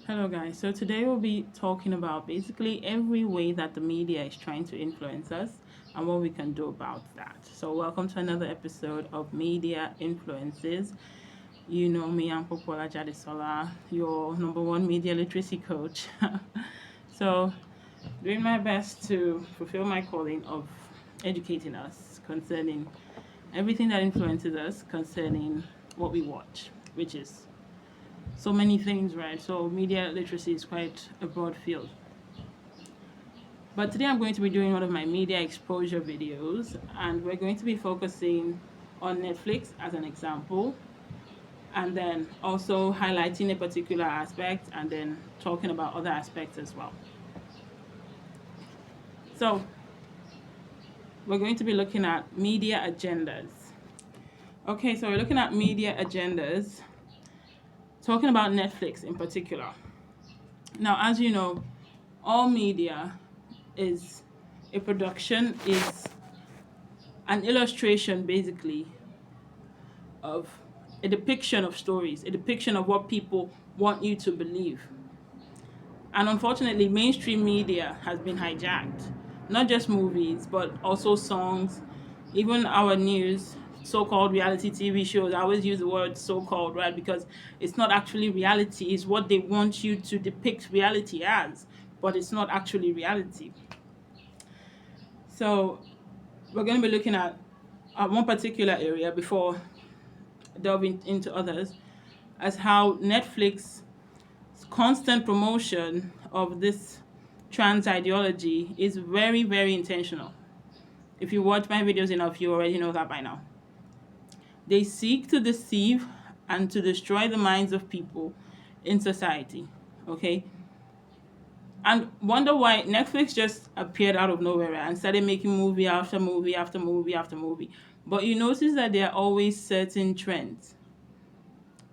Hello, guys. So today we'll be talking about basically every way that the media is trying to influence us and what we can do about that. So, welcome to another episode of Media Influences. You know me, I'm Popola Jadisola, your number one media literacy coach. So, doing my best to fulfill my calling of educating us concerning everything that influences us concerning what we watch, which is so many things, right? So media literacy is quite a broad field. But today I'm going to be doing one of my media exposure videos, and we're going to be focusing on Netflix as an example, and then also highlighting a particular aspect and then talking about other aspects as well. So we're going to be looking at media agendas. Okay, so we're looking at media agendas, talking about Netflix in particular. Now, as you know, all media is a production, is an illustration basically of a depiction of stories, a depiction of what people want you to believe. And unfortunately, mainstream media has been hijacked. Not just movies, but also songs, even our news, so-called reality TV shows. I always use the word so-called, right? Because it's not actually reality. It's what they want you to depict reality as, but it's not actually reality. So we're going to be looking at one particular area before delving into others, as how Netflix constant promotion of this trans ideology is very, very intentional. If you watch my videos enough, you already know that by now. They seek to deceive and to destroy the minds of people in society. Okay? And wonder why Netflix just appeared out of nowhere and started making movie after movie after movie after movie. But you notice that there are always certain trends.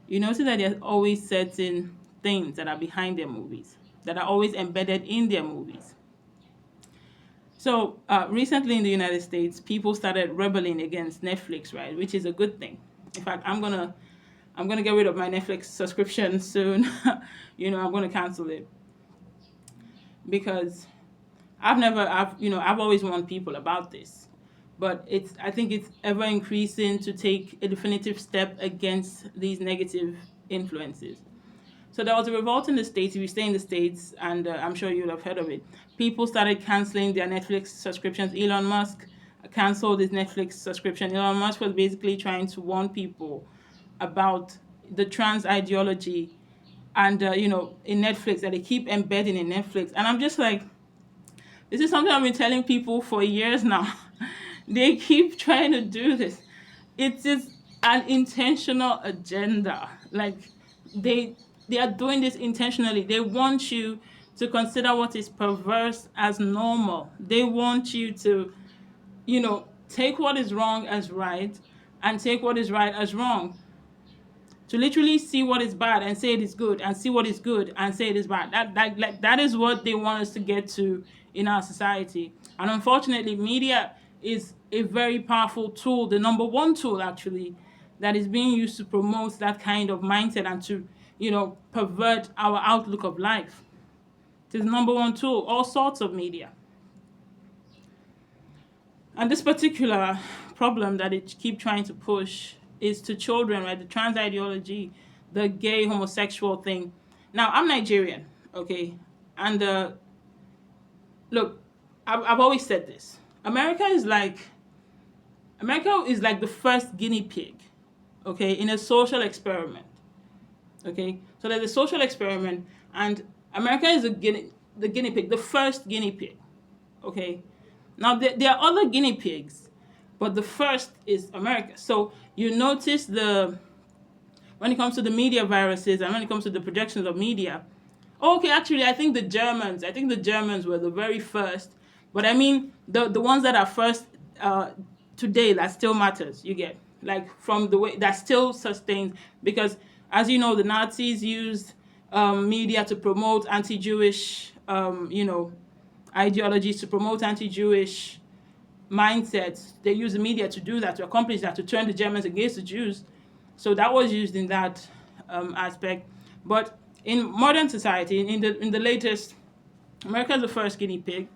You notice that there are always certain things that are behind their movies, that are always embedded in their movies. So recently in the United States, people started rebelling against Netflix, right? Which is a good thing. In fact, I'm gonna get rid of my Netflix subscription soon. I'm gonna cancel it because I've always warned people about this, but I think it's ever increasing to take a definitive step against these negative influences. So there was a revolt in the States. If you stay in the States, and I'm sure you'll have heard of it, people started canceling their Netflix subscriptions. Elon Musk canceled his Netflix subscription. Elon Musk was basically trying to warn people about the trans ideology and, in Netflix, that they keep embedding in Netflix. And I'm just like, this is something I've been telling people for years now. They keep trying to do this. It is an intentional agenda. Like they they are doing this intentionally. They want you to consider what is perverse as normal. They want you to, take what is wrong as right and take what is right as wrong. To literally see what is bad and say it is good, and see what is good and say it is bad. That is what they want us to get to in our society. And unfortunately, media is a very powerful tool, the number one tool actually, that is being used to promote that kind of mindset and to, pervert our outlook of life. It is number one tool, all sorts of media. And this particular problem that it keep trying to push is to children, right? The trans ideology, the gay homosexual thing. Now, I'm Nigerian, okay? And look, I've always said this. America is like the first guinea pig, okay, in a social experiment. Okay? So there's a social experiment, and America is the guinea pig, the first guinea pig. Okay? Now, there are other guinea pigs, but the first is America. So you notice when it comes to the media viruses and when it comes to the projections of media. Oh, okay, actually, I think the Germans were the very first. But I mean, the ones that are first today, that still matters. You get, like, from the way that still sustains, because as you know, the Nazis used media to promote anti-Jewish, ideologies, to promote anti-Jewish mindsets. They used the media to do that, to accomplish that, to turn the Germans against the Jews. So that was used in that aspect. But in modern society, in the latest, America is the first guinea pig,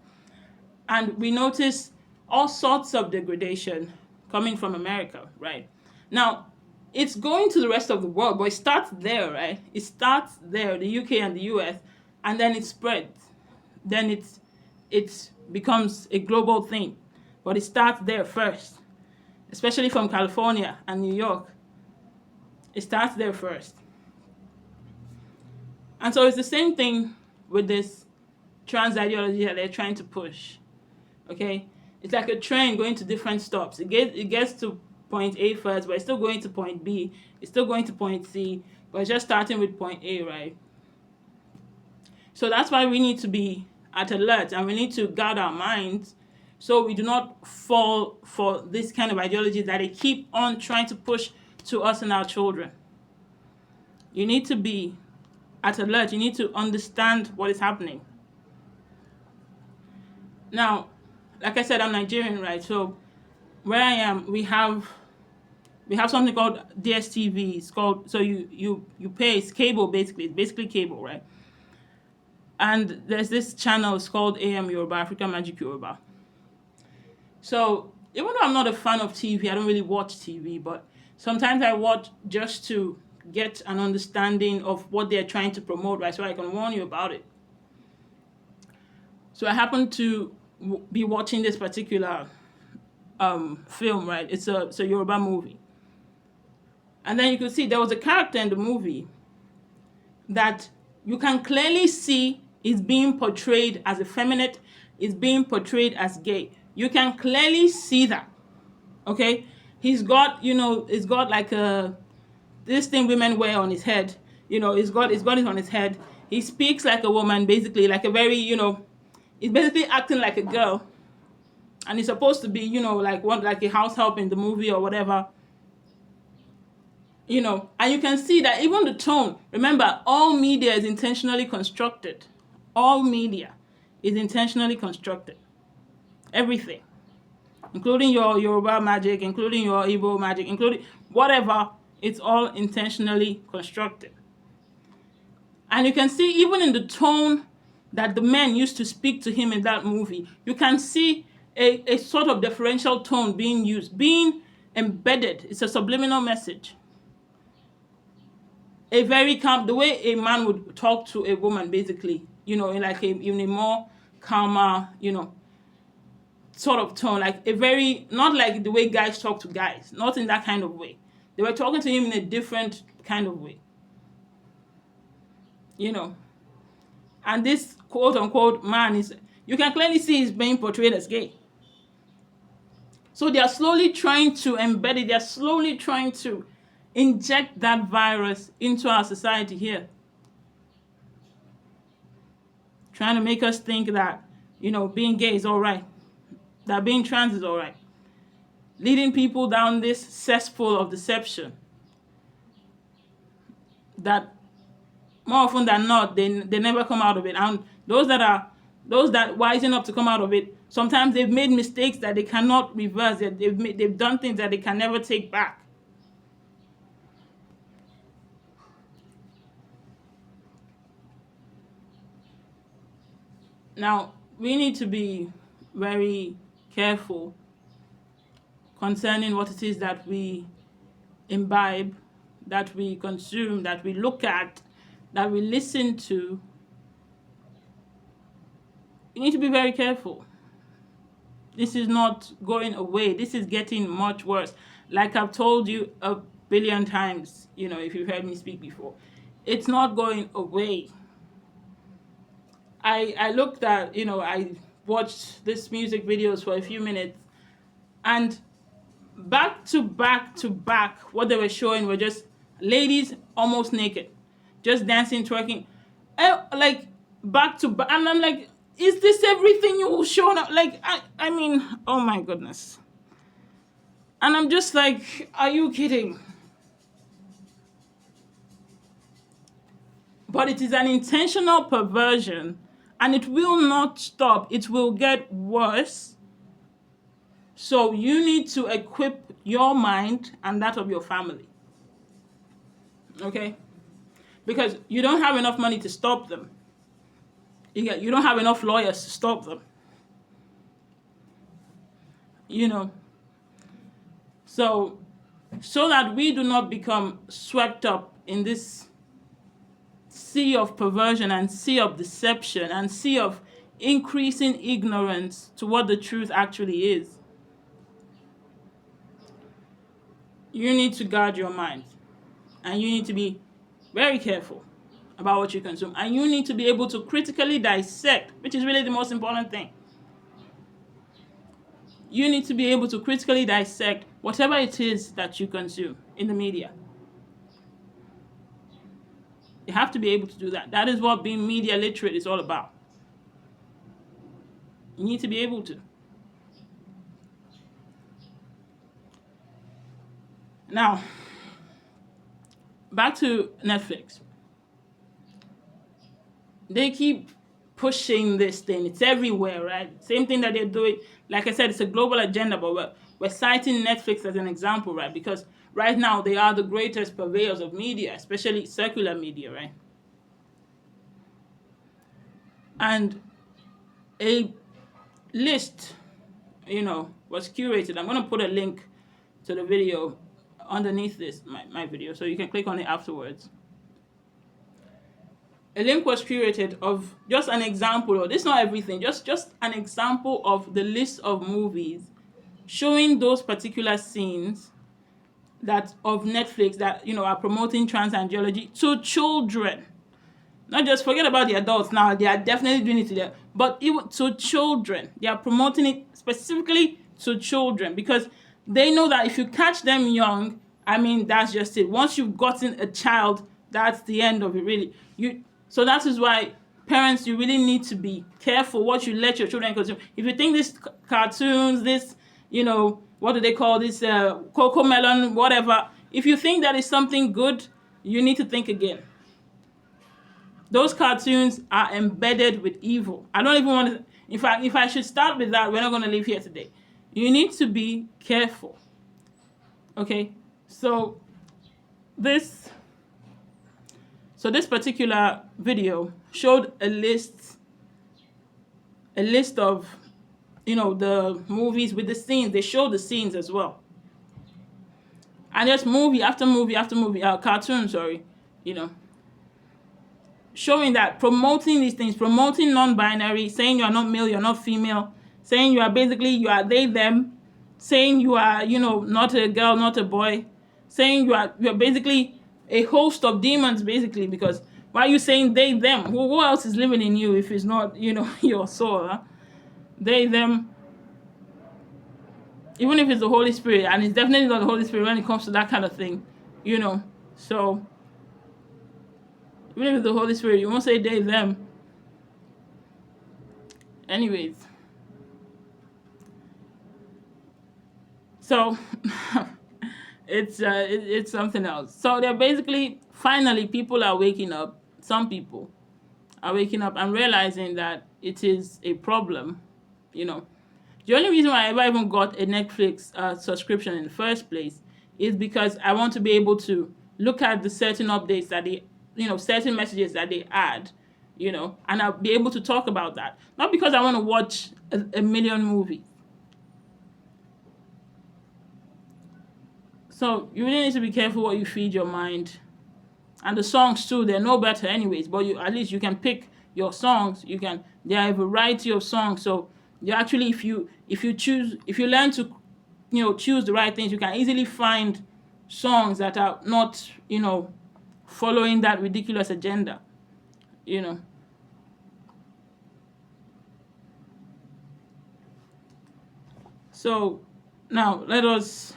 and we notice all sorts of degradation coming from America, right? Now, it's going to the rest of the world, but it starts there, right? It starts there, the UK and the US, and then it spreads. Then it becomes a global thing, but it starts there first, especially from California and New York. It starts there first. And so it's the same thing with this trans ideology that they're trying to push. Okay? It's like a train going to different stops. It gets to point A first, but it's still going to point B. It's still going to point C, but it's just starting with point A, right? So that's why we need to be at alert, and we need to guard our minds so we do not fall for this kind of ideology that they keep on trying to push to us and our children. You need to be at alert. You need to understand what is happening. Now, like I said, I'm Nigerian, right? So where I am, we have something called DSTV. It's called, so you pay, it's cable basically. It's basically cable, right? And there's this channel, it's called AM Yoruba, African Magic Yoruba. So even though I'm not a fan of TV, I don't really watch TV, but sometimes I watch just to get an understanding of what they're trying to promote, right? So I can warn you about it. So I happen to be watching this particular film, right? It's a Yoruba movie. And then you can see there was a character in the movie that you can clearly see is being portrayed as effeminate, is being portrayed as gay. You can clearly see that. Okay? He's got like this thing women wear on his head. He's got it on his head. He speaks like a woman, basically, like a very, he's basically acting like a girl. And he's supposed to be, like a house help in the movie or whatever. And you can see that even the tone, remember, all media is intentionally constructed. All media is intentionally constructed. Everything. Including your Yoruba magic, including your Igbo magic, including whatever, it's all intentionally constructed. And you can see even in the tone that the men used to speak to him in that movie, you can see a sort of deferential tone being used, being embedded. It's a subliminal message. A very calm, the way a man would talk to a woman, basically, in a more calmer, sort of tone, like a very, not like the way guys talk to guys, not in that kind of way. They were talking to him in a different kind of way, And this quote unquote man you can clearly see he's being portrayed as gay. So they are slowly trying to embed it. They are slowly trying to inject that virus into our society here. Trying to make us think that, being gay is all right. That being trans is all right. Leading people down this cesspool of deception. That more often than not, they never come out of it. And those that wisen up to come out of it, sometimes they've made mistakes that they cannot reverse. They've done things that they can never take back. Now, we need to be very careful concerning what it is that we imbibe, that we consume, that we look at, that we listen to. We need to be very careful. This is not going away. This is getting much worse. Like I've told you a billion times, if you've heard me speak before. It's not going away. I looked at, I watched these music videos for a few minutes, and back to back to back, what they were showing were just ladies almost naked, just dancing, twerking, like back to back. And I'm like, is this everything you will show now? Like, I mean, oh my goodness. And I'm just like, are you kidding? But it is an intentional perversion, and it will not stop. It will get worse. So you need to equip your mind and that of your family. Okay? because you don't have enough money to stop them. You don't have enough lawyers to stop them. So that we do not become swept up in this sea of perversion and sea of deception and sea of increasing ignorance to what the truth actually is, you need to guard your mind, and you need to be very careful about what you consume, and you need to be able to critically dissect, which is really the most important thing. You need to be able to critically dissect whatever it is that you consume in the media. You have to be able to do that. That is what being media literate is all about. You need to be able to. Now, back to Netflix. They keep pushing this thing. It's everywhere, right? Same thing that they're doing. Like I said, it's a global agenda, but we're citing Netflix as an example, right? Because right now they are the greatest purveyors of media, especially secular media, right? And a list, was curated. I'm going to put a link to the video underneath this, my video, so you can click on it afterwards. A link was curated of just an example, or this is not everything, just an example of the list of movies showing those particular scenes that of Netflix that are promoting trans ideology to children. Not just forget about the adults now, they are definitely doing it to them, but even to children. They are promoting it specifically to children because they know that if you catch them young, that's just it. Once you've gotten a child, that's the end of it, really. So that is why parents, you really need to be careful what you let your children consume. If you think this cartoons, this, what do they call this, Coco Melon, whatever, if you think that is something good, you need to think again. Those cartoons are embedded with evil. I don't even want to, in fact, if I should start with that, we're not going to leave here today. You need to be careful. Okay? So this particular video showed a list of, the movies with the scenes. They showed the scenes as well. And there's movie after movie after movie, cartoon, showing that, promoting these things, promoting non-binary, saying you are not male, you're not female, saying you are they, them, saying you are, not a girl, not a boy, saying you're basically a host of demons, basically, because why are you saying they, them? Who else is living in you if it's not, your soul? Huh? They, them. Even if it's the Holy Spirit, and it's definitely not the Holy Spirit when it comes to that kind of thing, So, even if it's the Holy Spirit, you won't say they, them. Anyways. So, it's something else. So they're basically, finally, people are waking up. Some people are waking up and realizing that it is a problem. The only reason why I ever even got a Netflix subscription in the first place is because I want to be able to look at the certain updates that they, certain messages that they add, and I'll be able to talk about that. Not because I want to watch a million movies. So you really need to be careful what you feed your mind. And the songs too, they're no better anyways, but at least you can pick your songs. There are a variety of songs. So you actually, if you learn to, choose the right things, you can easily find songs that are not, following that ridiculous agenda, So now let us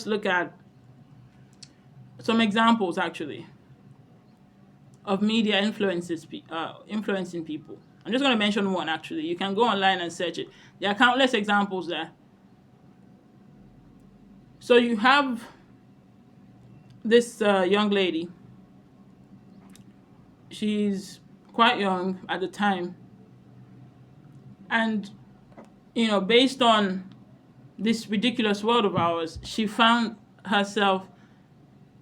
look at some examples actually of media influencing people. I'm just going to mention one actually. You can go online and search it. There are countless examples there. So you have this young lady. She's quite young at the time. And, based on this ridiculous world of ours, she found herself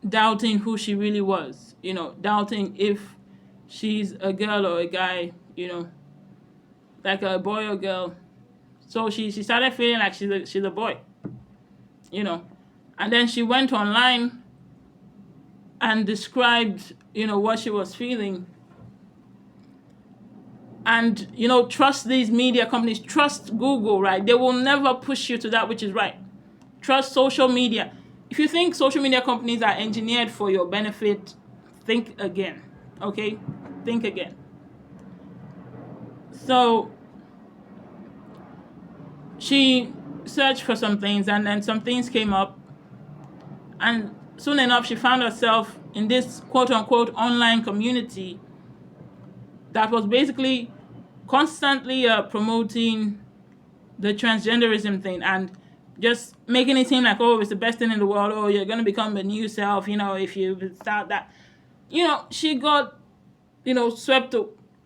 doubting who she really was, doubting if she's a girl or a guy, like a boy or girl. So she started feeling like she's a boy, you know. And then she went online and described, what she was feeling. And, trust these media companies, trust Google, right? They will never push you to that which is right. Trust social media. If you think social media companies are engineered for your benefit, think again, okay? Think again. So she searched for some things, and then some things came up, and soon enough she found herself in this quote unquote online community that was basically constantly promoting the transgenderism thing, and just making it seem like, oh, it's the best thing in the world, oh, you're going to become the new self, if you start that. She got, swept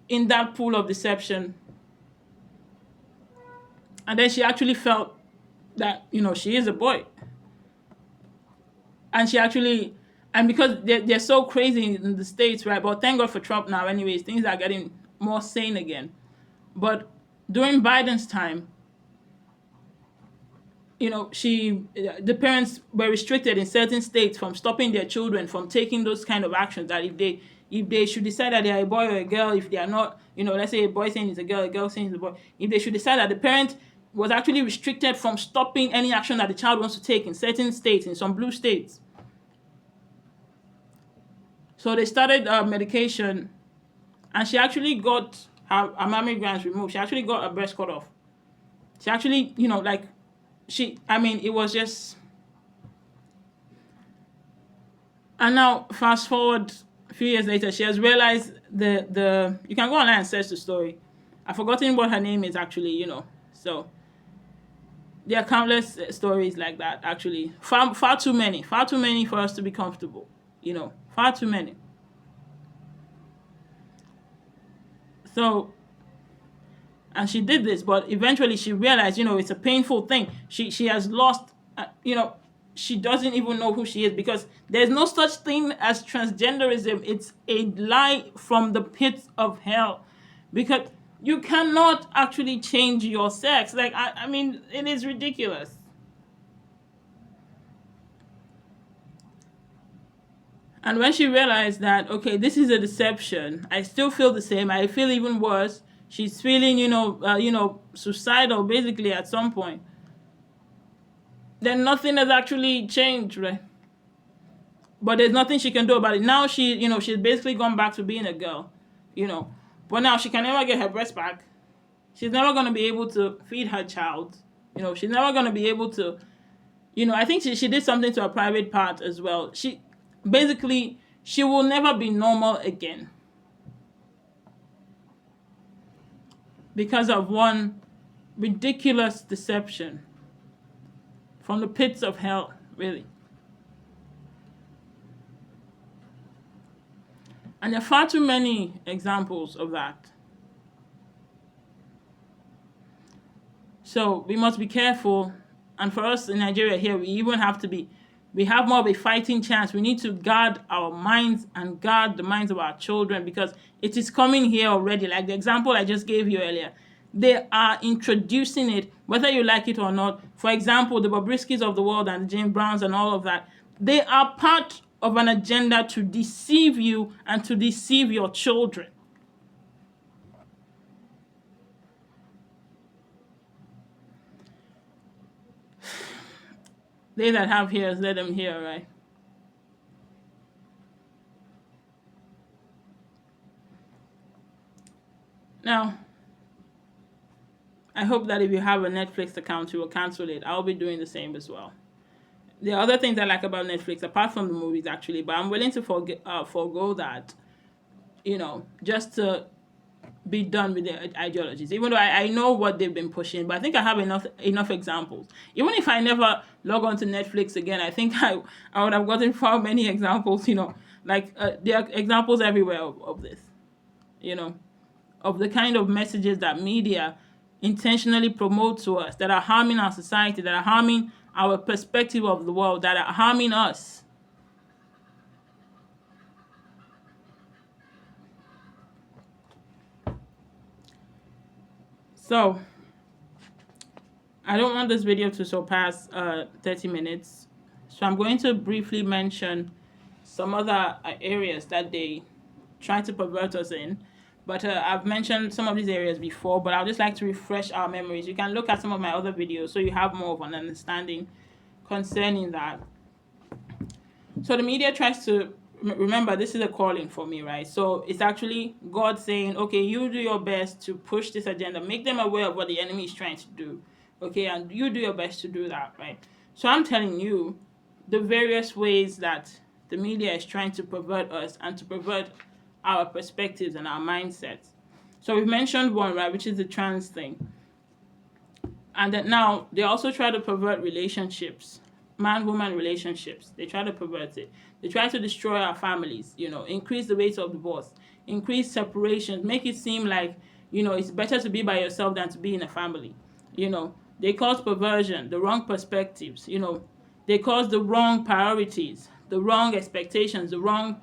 in that pool of deception. And then she actually felt that, she is a boy. And she actually, and because they're so crazy in the States, right? But thank God for Trump now, anyways, things are getting more sane again. But during Biden's time, the parents were restricted in certain states from stopping their children from taking those kind of actions. That if they should decide that they are a boy or a girl, if they are not, let's say a boy saying it's a girl saying it's a boy, if they should decide that the parent was actually restricted from stopping any action that the child wants to take in certain states, in some blue states. So they started medication, and she actually got her mammary glands removed. She actually got her breast cut off. She actually, it was just. And now, fast forward a few years later, she has realized you can go online and search the story. I've forgotten what her name is actually, So there are countless stories like that, actually. Far too many for us to be comfortable, far too many. So, and she did this, but eventually she realized, it's a painful thing. She has lost, she doesn't even know who she is, because there's no such thing as transgenderism. It's a lie from the pits of hell, because you cannot actually change your sex. Like, it is ridiculous. And when she realized that, okay, this is a deception, I still feel the same. I feel even worse. She's feeling, suicidal basically at some point. Then nothing has actually changed, right? But there's nothing she can do about it. Now she's basically gone back to being a girl, But now she can never get her breast back. She's never going to be able to feed her child. She's never going to be able to, I think she did something to her private part as well. She will never be normal again, because of one ridiculous deception from the pits of hell, really. And there are far too many examples of that. So we must be careful. And for us in Nigeria here, we have more of a fighting chance. We need to guard our minds and guard the minds of our children, because it is coming here already. Like the example I just gave you earlier. They are introducing it, whether you like it or not. For example, the Bobriskis of the world and the James Browns and all of that, they are part of an agenda to deceive you and to deceive your children. They that have ears, let them hear, right? Now, I hope that if you have a Netflix account, you will cancel it. I'll be doing the same as well. There are other things I like about Netflix, apart from the movies, actually, but I'm willing to forego that, just to be done with the ideologies. Even though I know what they've been pushing, but I think I have enough examples. Even if I never log on to Netflix again, I think I would have gotten far many examples. Like there are examples everywhere of this. Of the kind of messages that media intentionally promote to us, that are harming our society, that are harming our perspective of the world, that are harming us. So I don't want this video to surpass 30 minutes. So I'm going to briefly mention some other areas that they try to pervert us in. But I've mentioned some of these areas before, but I'll just like to refresh our memories. You can look at some of my other videos so you have more of an understanding concerning that. So the media tries to remember this is a calling for me, right? So it's actually God saying, okay, you do your best to push this agenda, make them aware of what the enemy is trying to do, okay, and you do your best to do that, right? So I'm telling you the various ways that the media is trying to pervert us and to pervert our perspectives and our mindsets. So we've mentioned one, right, which is the trans thing. And then now they also try to pervert relationships, man-woman relationships. They try to pervert it. They try to destroy our families, increase the rates of divorce, increase separations, make it seem like, it's better to be by yourself than to be in a family. They cause perversion, the wrong perspectives, they cause the wrong priorities, the wrong expectations, the wrong,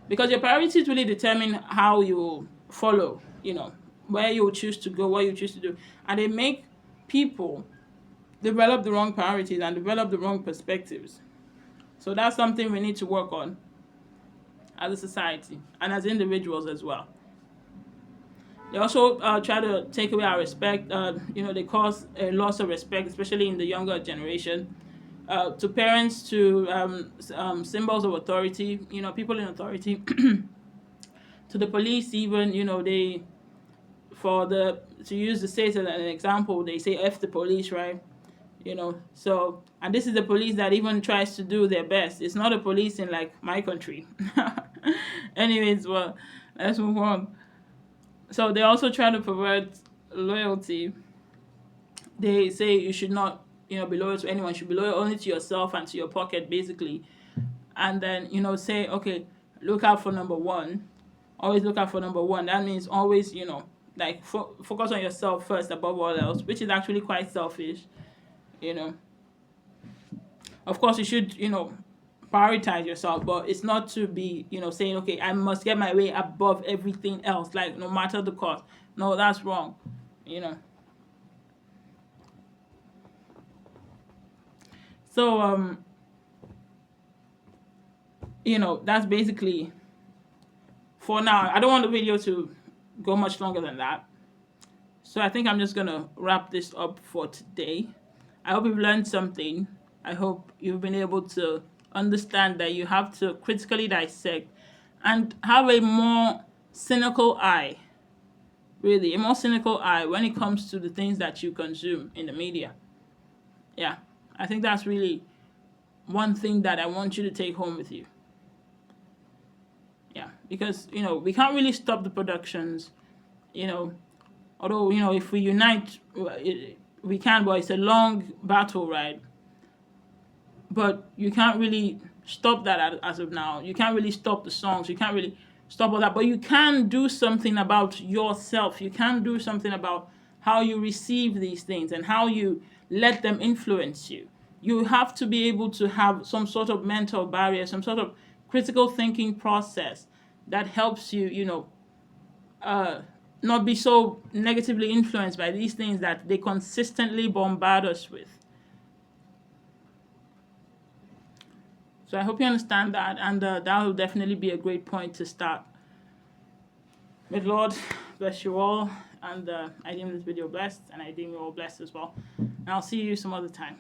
because your priorities really determine how you follow, where you choose to go, what you choose to do. And they make people develop the wrong priorities and develop the wrong perspectives. So that's something we need to work on as a society and as individuals as well. They also try to take away our respect. They cause a loss of respect, especially in the younger generation, to parents, to symbols of authority, people in authority, to the police even, they, to use the state as an example, they say F the police, right? So, and this is the police that even tries to do their best. It's not a police in like my country. Anyways, well, let's move on. So they also try to pervert loyalty. They say you should not, be loyal to anyone. You should be loyal only to yourself and to your pocket, basically. And then, say, okay, look out for number one. Always look out for number one. That means always, like focus on yourself first above all else, which is actually quite selfish. Of course you should, prioritize yourself, but it's not to be, saying, okay, I must get my way above everything else, like no matter the cost. No, that's wrong. So that's basically for now. I don't want the video to go much longer than that. So I think I'm just gonna wrap this up for today. I hope you've learned something. I hope you've been able to understand that you have to critically dissect and have a more cynical eye, really, a more cynical eye when it comes to the things that you consume in the media. Yeah, I think that's really one thing that I want you to take home with you. Yeah, because, we can't really stop the productions, although, if we unite, we can, but it's a long battle, right? But you can't really stop that as of now. You can't really stop the songs. You can't really stop all that. But you can do something about yourself. You can do something about how you receive these things and how you let them influence you. You have to be able to have some sort of mental barrier, some sort of critical thinking process that helps you, not be so negatively influenced by these things that they consistently bombard us with. So I hope you understand that, and that will definitely be a great point to start. May the Lord bless you all, and I deem this video blessed, and I deem you all blessed as well. And I'll see you some other time.